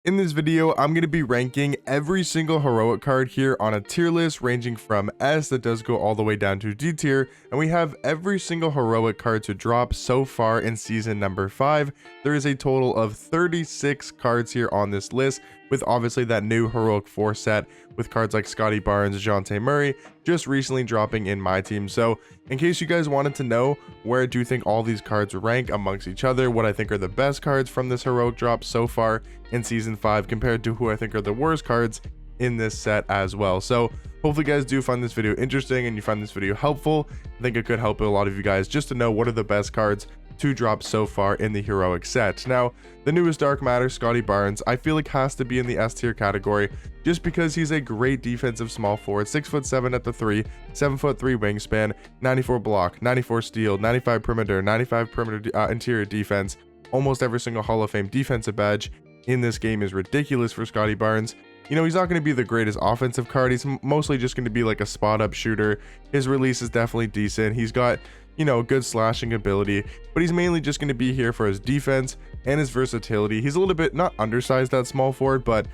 In this video, I'm going to be ranking every single heroic card here on a tier list ranging from S that does go all the way down to D tier, and we have every single heroic card to drop so far in season number 5. There is a total of 36 cards here on this list, with obviously that new heroic 4 set with cards like Scotty Barnes, DeJounte Murray just recently dropping in my team. So in case you guys wanted to know where I do think all these cards rank amongst each other, what I think are the best cards from this heroic drop so far in season 5 compared to who I think are the worst cards in this set as well. So hopefully you guys do find this video interesting and you find this video helpful. I think it could help a lot of you guys just to know what are the best cards to drop so far in the heroic set. Now, the newest Dark Matter, Scotty Barnes, I feel like has to be in the S tier category just because he's a great defensive small forward, 6'7" at the 3, 7'3" wingspan, 94 block, 94 steal, 95 perimeter, 95 perimeter interior defense. Almost every single Hall of Fame defensive badge in this game is ridiculous for Scotty Barnes. You know, he's not going to be the greatest offensive card. He's mostly just going to be like a spot up shooter. His release is definitely decent. He's got, you know, good slashing ability, but he's mainly just going to be here for his defense and his versatility. He's a little bit not undersized at small forward, but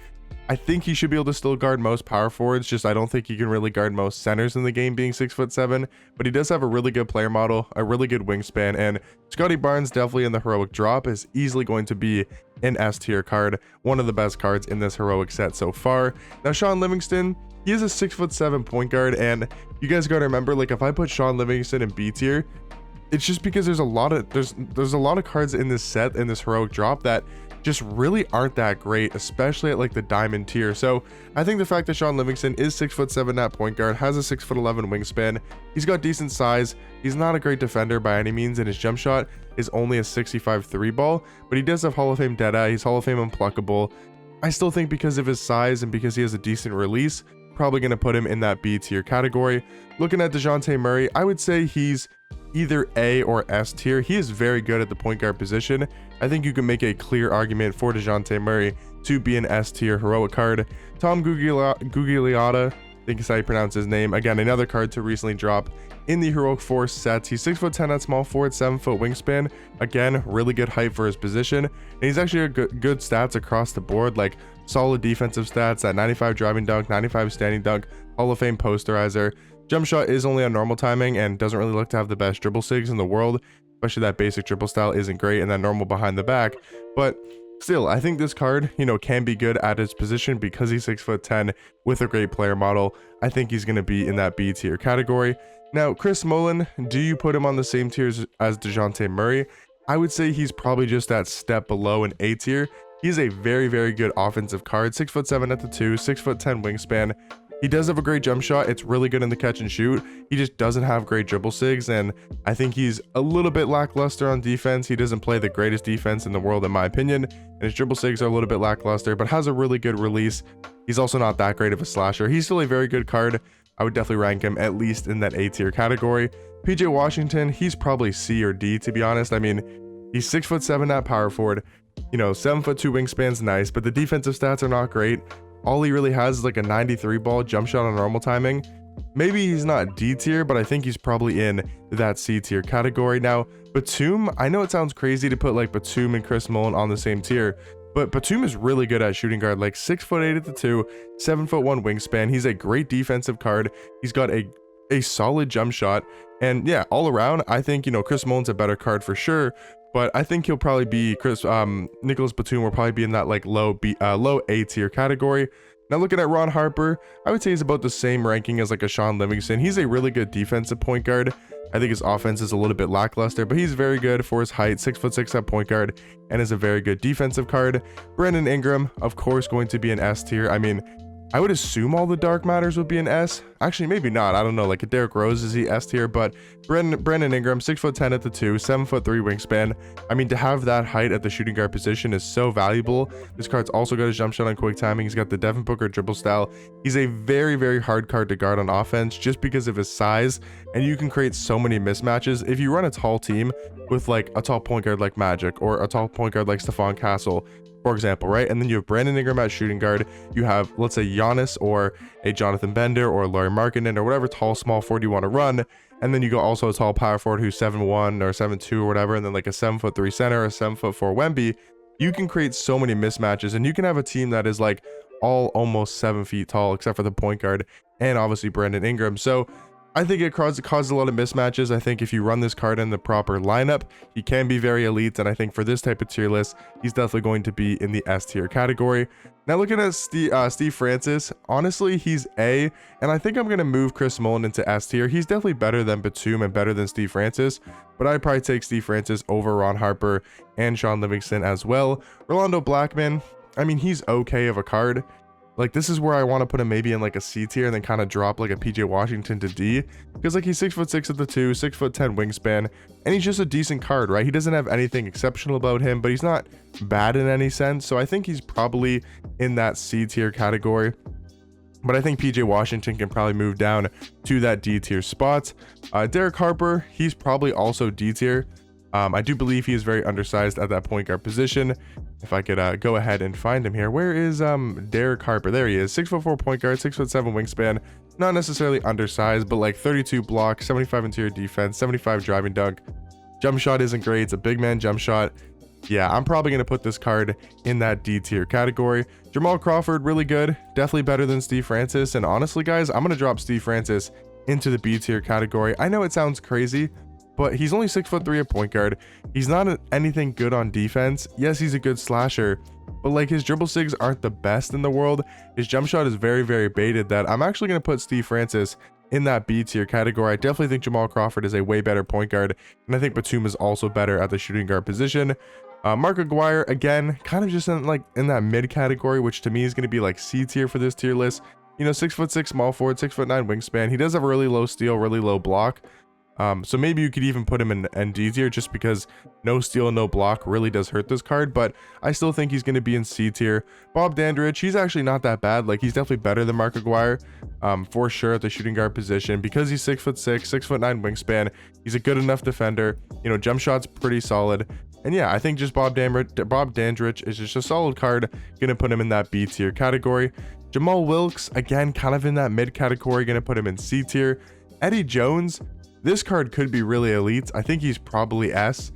I think he should be able to still guard most power forwards. Just I don't think he can really guard most centers in the game being 6'7", but he does have a really good player model, a really good wingspan, and Scotty Barnes definitely in the heroic drop is easily going to be an S tier card, one of the best cards in this heroic set so far. Now Sean Livingston, he is a 6'7" point guard, and you guys gotta remember, like if I put Sean Livingston in B tier, it's just because there's a lot of cards in this set, in this heroic drop, that just really aren't that great, especially at like the diamond tier. So I think the fact that Sean Livingston is 6'7" at point guard, has a 6'11" wingspan, he's got decent size, he's not a great defender by any means, and his jump shot is only a 65 3 ball, but he does have Hall of Fame Deadeye, he's Hall of Fame unpluckable. I still think because of his size and because he has a decent release, probably going to put him in that B tier category. Looking at DeJounte Murray, I would say he's either A or S tier. He is very good at the point guard position. I think you can make a clear argument for DeJounte Murray to be an S tier heroic card. Tom Gugliotta, I think is how you pronounce his name. Again, another card to recently drop in the heroic 4 sets. He's 6'10" at small forward, 7 foot wingspan. Again, really good height for his position. And he's actually a good stats across the board, like solid defensive stats, that 95 driving dunk, 95 standing dunk, Hall of Fame posterizer. Jump shot is only on normal timing and doesn't really look to have the best dribble sigs in the world, especially that basic dribble style isn't great, and that normal behind the back. But still, I think this card, you know, can be good at his position because he's 6'10" with a great player model. I think he's going to be in that B tier category. Now, Chris Mullin, do you put him on the same tier as DeJounte Murray? I would say he's probably just that step below an A tier. He's a very, very good offensive card, 6'7" at the 2, 6'10" wingspan. He does have a great jump shot. It's really good in the catch and shoot. He just doesn't have great dribble sigs, and I think he's a little bit lackluster on defense. He doesn't play the greatest defense in the world, in my opinion, and his dribble sigs are a little bit lackluster, but has a really good release. He's also not that great of a slasher. He's still a very good card. I would definitely rank him at least in that A tier category. PJ Washington, he's probably C or D, to be honest. I mean, he's 6'7" at power forward. You know, 7'2" wingspan's nice, but the defensive stats are not great. All he really has is like a 93 ball jump shot on normal timing. Maybe he's not D tier, but I think he's probably in that C tier category. Now, Batum, I know it sounds crazy to put like Batum and Chris Mullin on the same tier, but Batum is really good at shooting guard, like 6'8" at the 2, 7'1" wingspan. He's a great defensive card. He's got a solid jump shot. And yeah, all around, I think, you know, Chris Mullin's a better card for sure. But I think he'll probably be Nicholas Batum will probably be in that like low A tier category. Now looking at Ron Harper, I would say he's about the same ranking as like a Sean Livingston. He's a really good defensive point guard. I think his offense is a little bit lackluster, but he's very good for his height, 6'6" at point guard, and is a very good defensive card. Brandon Ingram, of course, going to be an S tier. I mean, I would assume all the Dark Matters would be an S. Actually, maybe not. I don't know. Like a Derrick Rose, is he S tier? But Brandon Ingram, 6'10" at the 2, 7'3" wingspan. I mean, to have that height at the shooting guard position is so valuable. This card's also got his jump shot on quick timing. He's got the Devin Booker dribble style. He's a very, very hard card to guard on offense just because of his size. And you can create so many mismatches. If you run a tall team with like a tall point guard like Magic or a tall point guard like Stephon Castle, for example, right? And then you have Brandon Ingram at shooting guard. You have, let's say, Giannis or a Jonathan Bender or Lauri Markkanen or whatever tall small forward you want to run. And then you go also a tall power forward who's 7'1" or 7'2" or whatever. And then like a 7'3" center or a 7'4" Wemby. you can create so many mismatches, and you can have a team that is like all almost 7 feet tall, except for the point guard and obviously Brandon Ingram. So I think it causes a lot of mismatches. I think if you run this card in the proper lineup, he can be very elite. And I think for this type of tier list, he's definitely going to be in the S tier category. Now looking at Steve Francis, honestly, he's A. And I think I'm going to move Chris Mullin into S tier. He's definitely better than Batum and better than Steve Francis. But I'd probably take Steve Francis over Ron Harper and Sean Livingston as well. Rolando Blackman, I mean, he's okay of a card. Like, this is where I want to put him maybe in like a C tier and then kind of drop like a PJ Washington to D, because like he's 6'6" at the 2, 6'10" wingspan, and he's just a decent card, right? He doesn't have anything exceptional about him, but he's not bad in any sense. So I think he's probably in that C tier category. But I think PJ Washington can probably move down to that D tier spot. Derek Harper, he's probably also D tier. I do believe he is very undersized at that point guard position. If I could go ahead and find him here. Where is Derek Harper? There he is. 6'4" point guard, 6'7" wingspan. Not necessarily undersized, but like 32 block, 75 interior defense, 75 driving dunk. Jump shot isn't great. It's a big man jump shot. Yeah, I'm probably going to put this card in that D tier category. Jamal Crawford, really good. Definitely better than Steve Francis. And honestly, guys, I'm going to drop Steve Francis into the B tier category. I know it sounds crazy, but he's only 6'3" at point guard. He's not anything good on defense. Yes, he's a good slasher, but like his dribble sigs aren't the best in the world. His jump shot is very, very baited, that I'm actually going to put Steve Francis in that B tier category. I definitely think Jamal Crawford is a way better point guard, and I think Batum is also better at the shooting guard position. Mark Aguirre, again, kind of just in that mid category, which to me is going to be like C tier for this tier list. You know, 6'6" small forward, 6'9" wingspan. He does have a really low steal, really low block. So maybe you could even put him in D tier, just because no steal, no block really does hurt this card, but I still think he's going to be in C tier. Bob Dandridge, he's actually not that bad. Like, he's definitely better than Mark Aguirre, for sure, at the shooting guard position, because he's 6'6", 6'9" wingspan. He's a good enough defender. You know, jump shot's pretty solid. And yeah, I think just Bob Dandridge is just a solid card. Gonna put him in that B tier category. Jamal Wilkes, again, kind of in that mid category. Gonna put him in C tier. Eddie Jones, this card could be really elite. I think he's probably S.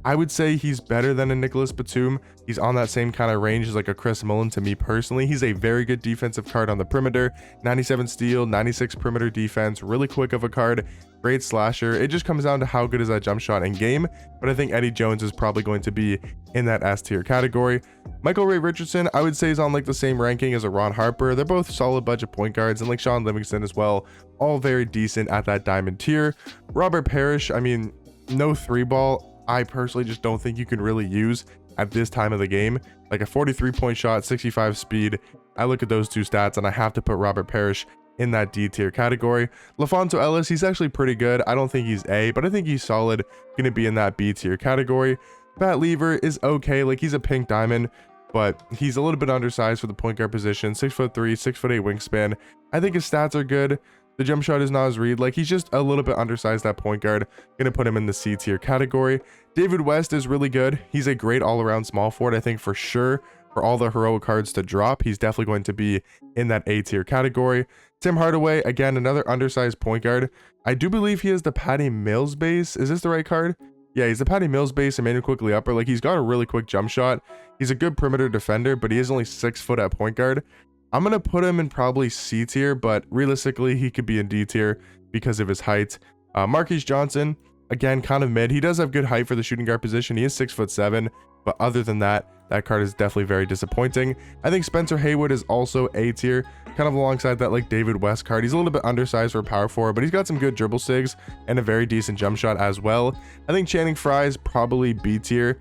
I would say he's better than a Nicholas Batum. He's on that same kind of range as like a Chris Mullin to me personally. He's a very good defensive card on the perimeter. 97 steal, 96 perimeter defense, really quick of a card, great slasher. It just comes down to how good is that jump shot in game. But I think Eddie Jones is probably going to be in that S tier category. Michael Ray Richardson, I would say, is on like the same ranking as a Ron Harper. They're both solid budget point guards, and like Sean Livingston as well, all very decent at that diamond tier. Robert Parrish, I mean, no 3-ball. I personally just don't think you can really use at this time of the game. Like a 43-point shot, 65 speed. I look at those two stats and I have to put Robert Parrish in that D tier category. LaFonso Ellis, he's actually pretty good. I don't think he's A, but I think he's solid. Gonna be in that B tier category. Pat Lever is okay. Like, he's a pink diamond, but he's a little bit undersized for the point guard position. 6'3", 6'8" wingspan. I think his stats are good. The jump shot is not as read. Like, he's just a little bit undersized at point guard. Gonna put him in the C tier category. David West is really good. He's a great all-around small forward. I think for sure, for all the heroic cards to drop, he's definitely going to be in that A tier category. Tim Hardaway, again, another undersized point guard. I do believe he is the Patty Mills base. Is this the right card? Yeah, he's the Patty Mills base and made him quickly upper. Like, he's got a really quick jump shot. He's a good perimeter defender, but he is only 6 foot at point guard. I'm going to put him in probably C tier, but realistically, he could be in D tier because of his height. Marquise Johnson, again, kind of mid. He does have good height for the shooting guard position. He is 6'7", but other than that, that card is definitely very disappointing. I think Spencer Haywood is also A tier, kind of alongside that like David West card. He's a little bit undersized for a power forward, but he's got some good dribble sigs and a very decent jump shot as well. I think Channing Frye is probably B tier.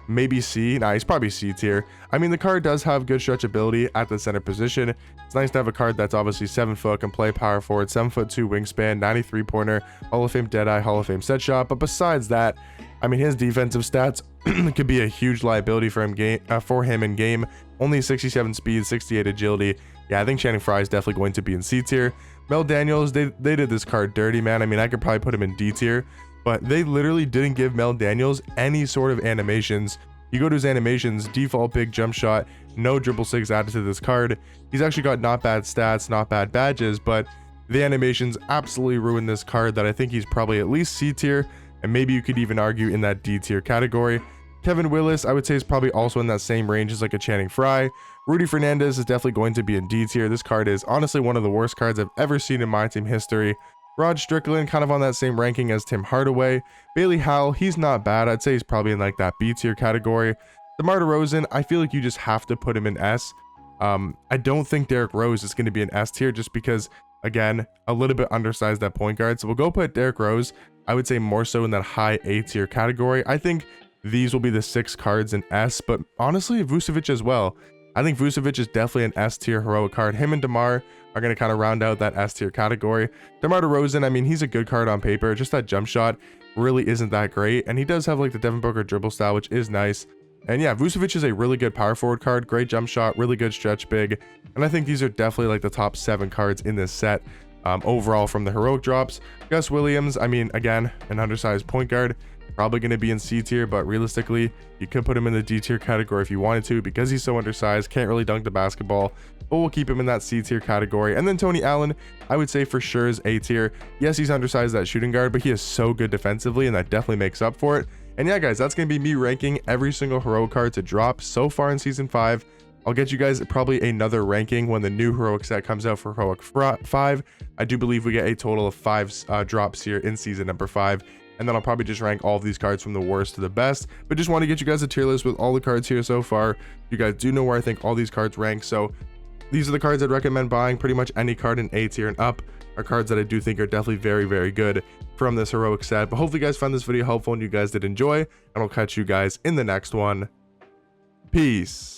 Maybe C. Nah, he's probably C tier. I mean, the card does have good stretchability at the center position. It's nice to have a card that's obviously 7 foot, can play power forward, 7'2" wingspan, 93 pointer, Hall of Fame Deadeye, Hall of Fame set shot. But besides that, I mean, his defensive stats could be a huge liability for him in game. Only 67 speed, 68 agility. Yeah, I think Channing Frye is definitely going to be in C tier. Mel Daniels, they did this card dirty, man. I mean, I could probably put him in D tier, but they literally didn't give Mel Daniels any sort of animations. You go to his animations, default big jump shot, no dribble sigs added to this card. He's actually got not bad stats, not bad badges, but the animations absolutely ruined this card that I think he's probably at least C tier, and maybe you could even argue in that D tier category. Kevin Willis, I would say, is probably also in that same range as like a Channing Frye. Rudy Fernandez is definitely going to be in D tier. This card is honestly one of the worst cards I've ever seen in my team history. Rod Strickland, kind of on that same ranking as Tim Hardaway. Bailey Howell, he's not bad. I'd say he's probably in like that B tier category. DeMar DeRozan, I feel like you just have to put him in S. I don't think Derrick Rose is going to be an S tier just because, again, a little bit undersized at point guard. So we'll go put Derrick Rose, I would say more so in that high A tier category. I think these will be the 6 cards in S, but honestly, Vucevic as well. I think Vucevic is definitely an S tier heroic card. Him and DeMar are going to kind of round out that S tier category. DeMar DeRozan, I mean, he's a good card on paper. Just that jump shot really isn't that great. And he does have like the Devin Booker dribble style, which is nice. And yeah, Vucevic is a really good power forward card, great jump shot, really good stretch big. And I think these are definitely like the top 7 cards in this set overall from the heroic drops. Gus Williams, I mean, again, an undersized point guard, probably going to be in C tier, but realistically, you could put him in the D tier category if you wanted to because he's so undersized, can't really dunk the basketball, but we'll keep him in that C tier category. And then Tony Allen, I would say for sure is A tier. Yes, he's undersized at shooting guard, but he is so good defensively, and that definitely makes up for it. And yeah, guys, that's going to be me ranking every single heroic card to drop so far in season 5. I'll get you guys probably another ranking when the new heroic set comes out for heroic 5. I do believe we get a total of 5 drops here in season number 5. And then I'll probably just rank all of these cards from the worst to the best. But just want to get you guys a tier list with all the cards here so far. You guys do know where I think all these cards rank. So these are the cards I'd recommend buying. Pretty much any card in A tier and up are cards that I do think are definitely very, very good from this heroic set. But hopefully you guys found this video helpful and you guys did enjoy. And I'll catch you guys in the next one. Peace.